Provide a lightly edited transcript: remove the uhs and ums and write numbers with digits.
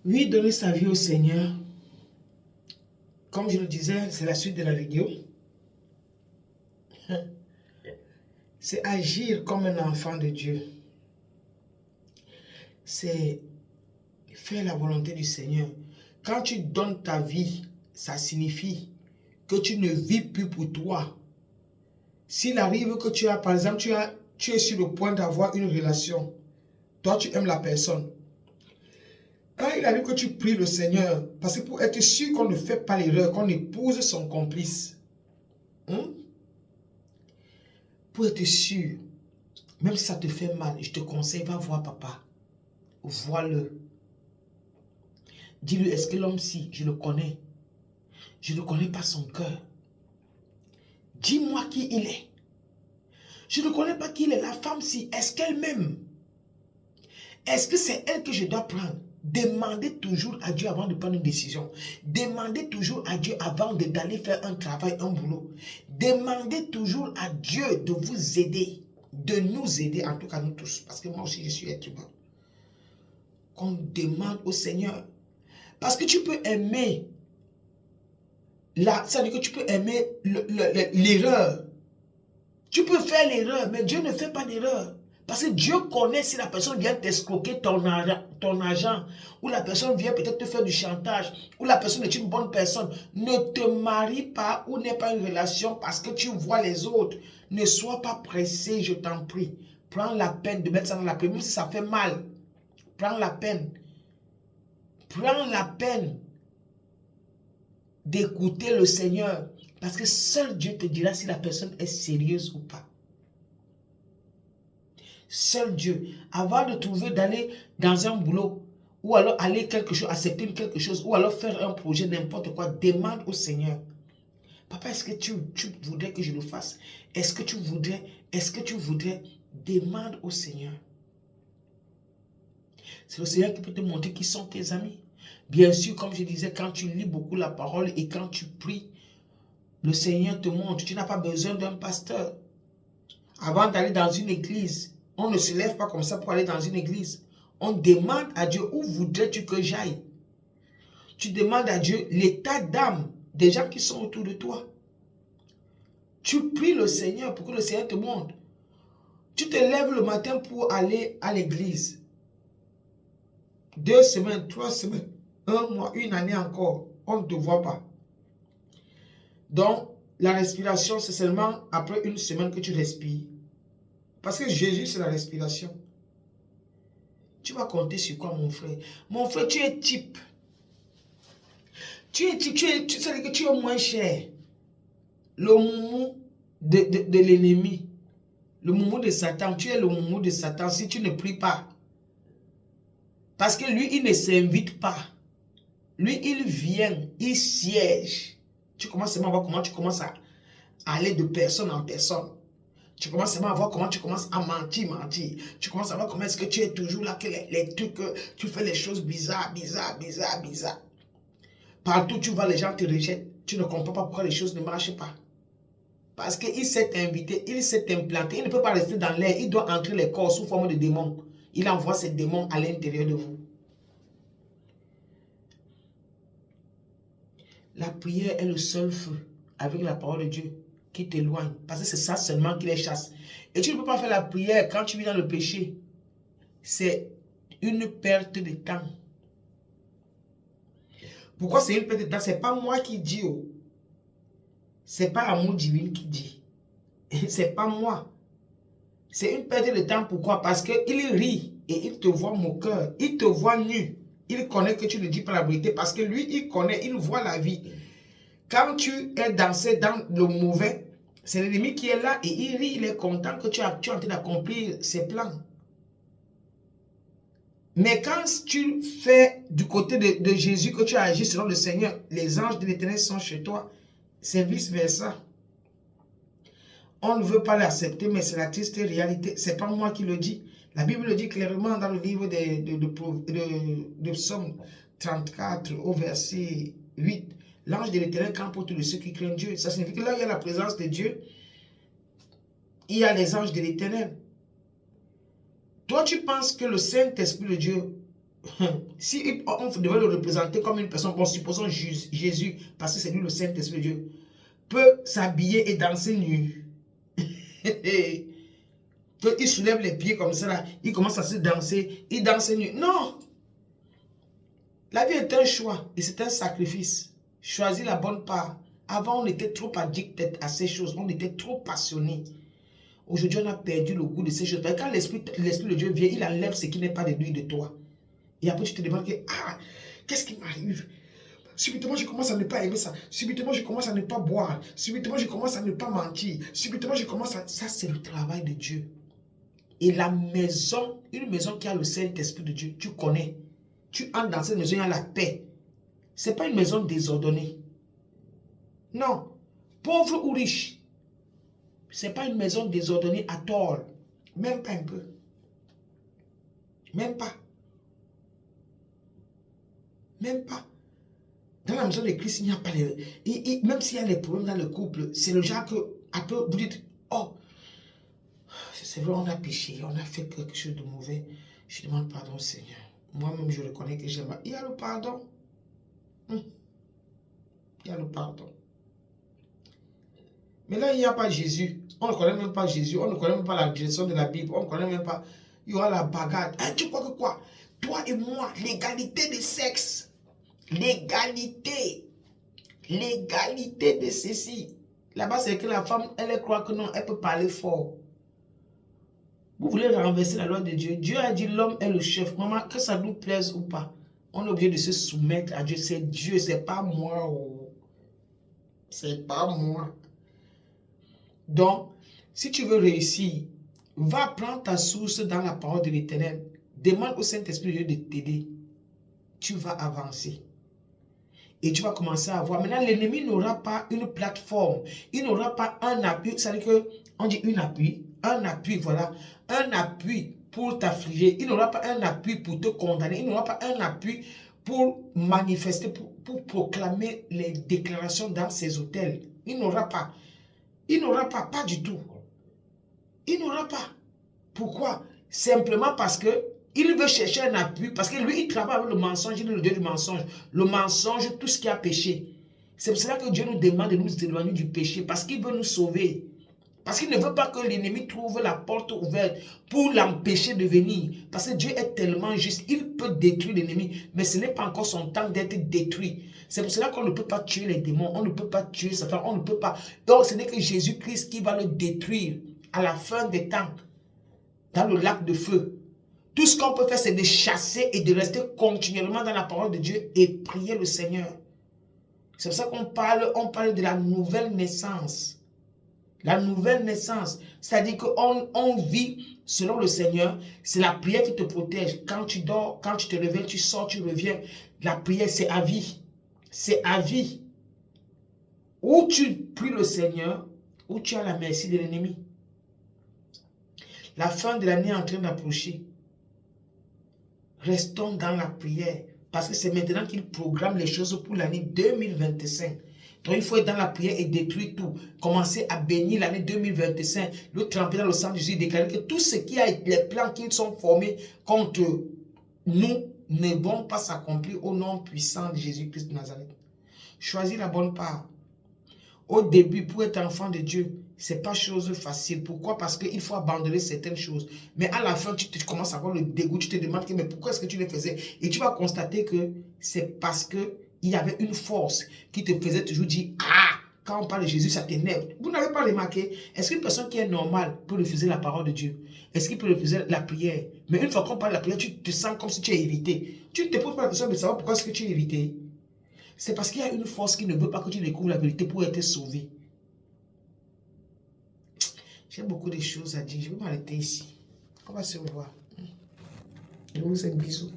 Oui, donner sa vie au Seigneur. Comme je le disais, c'est la suite de la vidéo. C'est agir comme un enfant de Dieu. C'est faire la volonté du Seigneur. Quand tu donnes ta vie, ça signifie que tu ne vis plus pour toi. S'il arrive que tu as, par exemple, tu es sur le point d'avoir une relation, toi tu aimes la personne. Quand il arrive que tu pries le Seigneur, parce que pour être sûr qu'on ne fait pas l'erreur, qu'on épouse son complice, pour être sûr, même si ça te fait mal, je te conseille, va voir papa. Vois-le. Dis-lui, est-ce que l'homme-ci, je le connais? Je ne connais pas son cœur. Dis-moi qui il est. Je ne connais pas qui il est. La femme-ci, est-ce qu'elle m'aime? Est-ce que c'est elle que je dois prendre? Demandez toujours à Dieu avant de prendre une décision. Demandez toujours à Dieu avant d'aller faire un travail, un boulot. Demandez toujours à Dieu de vous aider, de nous aider, en tout cas nous tous, parce que moi aussi je suis être humain. Qu'on demande au Seigneur. Parce que tu peux aimer, ça veut dire que tu peux aimer l'erreur. Tu peux faire l'erreur, mais Dieu ne fait pas d'erreur. Parce que Dieu connaît si la personne vient t'escroquer ton argent, ou la personne vient peut-être te faire du chantage, ou la personne est une bonne personne. Ne te marie pas ou n'aie pas une relation parce que tu vois les autres. Ne sois pas pressé, je t'en prie. Prends la peine de mettre ça dans la paix, même si ça fait mal. Prends la peine. Prends la peine d'écouter le Seigneur. Parce que seul Dieu te dira si la personne est sérieuse ou pas. Seul Dieu. Avant de trouver d'aller dans un boulot, ou alors aller quelque chose, accepter quelque chose, ou alors faire un projet, n'importe quoi, demande au Seigneur. Papa, est-ce que tu voudrais que je le fasse? Est-ce que tu voudrais? Demande au Seigneur. C'est le Seigneur qui peut te montrer qui sont tes amis. Bien sûr, comme je disais, quand tu lis beaucoup la parole et quand tu pries, le Seigneur te montre. Tu n'as pas besoin d'un pasteur. Avant d'aller dans une église, on ne se lève pas comme ça pour aller dans une église. On demande à Dieu, où voudrais-tu que j'aille? Tu demandes à Dieu l'état d'âme des gens qui sont autour de toi. Tu pries le Seigneur pour que le Seigneur te montre. Tu te lèves le matin pour aller à l'église. 2 semaines, 3 semaines, 1 mois, 1 année encore, on ne te voit pas. Donc, la respiration, c'est seulement après 1 semaine que tu respires. Parce que Jésus, c'est la respiration. Tu vas compter sur quoi, mon frère? Mon frère, tu es type. Tu sais que tu es moins cher. Le moumou de l'ennemi. Le moumou de Satan. Tu es le moumou de Satan si tu ne pries pas. Parce que lui, il ne s'invite pas. Lui, il vient, il siège. Tu commences à voir comment tu commences à aller de personne en personne. Tu commences à voir comment tu commences à mentir. Tu commences à voir comment est-ce que tu es toujours là, que les trucs, tu fais les choses bizarres. Partout où tu vas, les gens te rejettent. Tu ne comprends pas pourquoi les choses ne marchent pas. Parce qu'il s'est invité, il s'est implanté. Il ne peut pas rester dans l'air. Il doit entrer les corps sous forme de démons. Il envoie ces démons à l'intérieur de vous. La prière est le seul feu avec la parole de Dieu qui t'éloigne. Parce que c'est ça seulement qui les chasse. Et tu ne peux pas faire la prière quand tu vis dans le péché. C'est une perte de temps. Pourquoi c'est une perte de temps? Ce n'est pas moi qui dis. C'est pas Amour Divin qui dit. C'est pas moi. C'est une perte de temps. Pourquoi? Parce qu'il rit et il te voit moqueur. Il te voit nu. Il connaît que tu ne dis pas la vérité parce que lui, il connaît, il voit la vie. Quand tu es dans le mauvais, c'est l'ennemi qui est là et il rit, il est content que tu es en train d'accomplir ses plans. Mais quand tu fais du côté de Jésus, que tu agis selon le Seigneur, les anges de l'Éternel sont chez toi. C'est vice-versa. On ne veut pas l'accepter, mais c'est la triste réalité. Ce n'est pas moi qui le dis. La Bible le dit clairement dans le livre de Psaume 34 au verset 8. L'ange de l'Éternel campe autour de ceux qui craignent Dieu. Ça signifie que là, il y a la présence de Dieu. Il y a les anges de l'Éternel. Toi, tu penses que le Saint-Esprit de Dieu Si on devait le représenter comme une personne, bon, supposons Jésus, parce que c'est lui le Saint-Esprit de Dieu, peut s'habiller et danser nu. Il soulève les pieds comme ça, là, il commence à se danser, il danse nu. Non! La vie est un choix et c'est un sacrifice. Choisis la bonne part. Avant, on était trop addictés à ces choses, on était trop passionnés. Aujourd'hui, on a perdu le goût de ces choses. Quand l'Esprit de Dieu vient, il enlève ce qui n'est pas de lui, de toi. Et après, tu te demandes que, ah, qu'est-ce qui m'arrive? Subitement, je commence à ne pas aimer ça. Subitement, je commence à ne pas boire. Subitement, je commence à ne pas mentir. Subitement, je commence à... Ça, c'est le travail de Dieu. Et la maison, une maison qui a le Saint-Esprit de Dieu, tu connais. Tu entres dans cette maison, il y a la paix. Ce n'est pas une maison désordonnée. Non. Pauvre ou riche. Ce n'est pas une maison désordonnée à tort. Même pas un peu. Même pas. Même pas. Dans la maison de Christ, il n'y a pas les... même s'il y a les problèmes dans le couple, c'est le genre que, après, vous dites, oh, c'est vrai, on a péché, on a fait quelque chose de mauvais. Je demande pardon au Seigneur. Moi-même, je reconnais que j'aime. Il y a le pardon. Il y a le pardon. Mais là, il n'y a pas Jésus. On ne connaît même pas Jésus. On ne connaît même pas la direction de la Bible. On ne connaît même pas. Il y aura la bagarre. Hein, tu crois que quoi? Toi et moi, l'égalité de sexe. L'égalité. L'égalité de ceci. Là-bas, c'est que la femme, elle croit que non, elle peut parler fort. Vous voulez renverser la loi de Dieu. Dieu a dit l'homme est le chef. Maman, que ça nous plaise ou pas, on est obligé de se soumettre à Dieu. C'est Dieu, c'est pas moi. Oh. C'est pas moi. Donc, si tu veux réussir, va prendre ta source dans la parole de l'Éternel. Demande au Saint-Esprit de Dieu de t'aider. Tu vas avancer. Et tu vas commencer à voir. Maintenant, l'ennemi n'aura pas une plateforme. Il n'aura pas un appui. C'est-à-dire qu'on dit un appui, voilà. Un appui pour t'affliger. Il n'aura pas un appui pour te condamner. Il n'aura pas un appui pour manifester, pour proclamer les déclarations dans ses hôtels. Il n'aura pas. Il n'aura pas, pas du tout. Il n'aura pas. Pourquoi? Simplement parce que il veut chercher un appui, parce que lui, il travaille avec le mensonge, il est le Dieu du mensonge. Le mensonge, tout ce qui a péché. C'est pour cela que Dieu nous demande de nous éloigner du péché, parce qu'il veut nous sauver. Parce qu'il ne veut pas que l'ennemi trouve la porte ouverte pour l'empêcher de venir. Parce que Dieu est tellement juste, il peut détruire l'ennemi, mais ce n'est pas encore son temps d'être détruit. C'est pour cela qu'on ne peut pas tuer les démons, on ne peut pas tuer Satan, on ne peut pas. Donc ce n'est que Jésus-Christ qui va le détruire à la fin des temps, dans le lac de feu. Tout ce qu'on peut faire, c'est de chasser et de rester continuellement dans la parole de Dieu et prier le Seigneur. C'est pour ça qu'on parle de la nouvelle naissance. La nouvelle naissance, c'est-à-dire qu'on vit selon le Seigneur. C'est la prière qui te protège. Quand tu dors, quand tu te réveilles, tu sors, tu reviens. La prière, c'est à vie. C'est à vie. Ou tu pries le Seigneur, ou tu as la merci de l'ennemi. La fin de l'année est en train d'approcher. Restons dans la prière. Parce que c'est maintenant qu'il programme les choses pour l'année 2025. Donc il faut être dans la prière et détruire tout. Commencer à bénir l'année 2025. Le tremper dans le sang de Jésus. Déclarer que tout ce qui a les plans qui sont formés contre nous ne vont pas s'accomplir au nom puissant de Jésus-Christ de Nazareth. Choisis la bonne part. Au début, pour être enfant de Dieu, ce n'est pas chose facile. Pourquoi? Parce qu'il faut abandonner certaines choses. Mais à la fin, tu commences à avoir le dégoût. Tu te demandes, mais pourquoi est-ce que tu les faisais? Et tu vas constater que c'est parce qu'il y avait une force qui te faisait toujours dire, ah, quand on parle de Jésus, ça t'énerve. Vous n'avez pas remarqué? Est-ce qu'une personne qui est normale peut refuser la parole de Dieu? Est-ce qu'il peut refuser la prière? Mais une fois qu'on parle de la prière, tu te sens comme si tu es irrité. Tu ne te poses pas la question de savoir pourquoi est-ce que tu es irrité. C'est parce qu'il y a une force qui ne veut pas que tu découvres la vérité pour être sauvé. J'ai beaucoup de choses à dire. Je vais m'arrêter ici. On va se revoir. Je vous fais un bisou.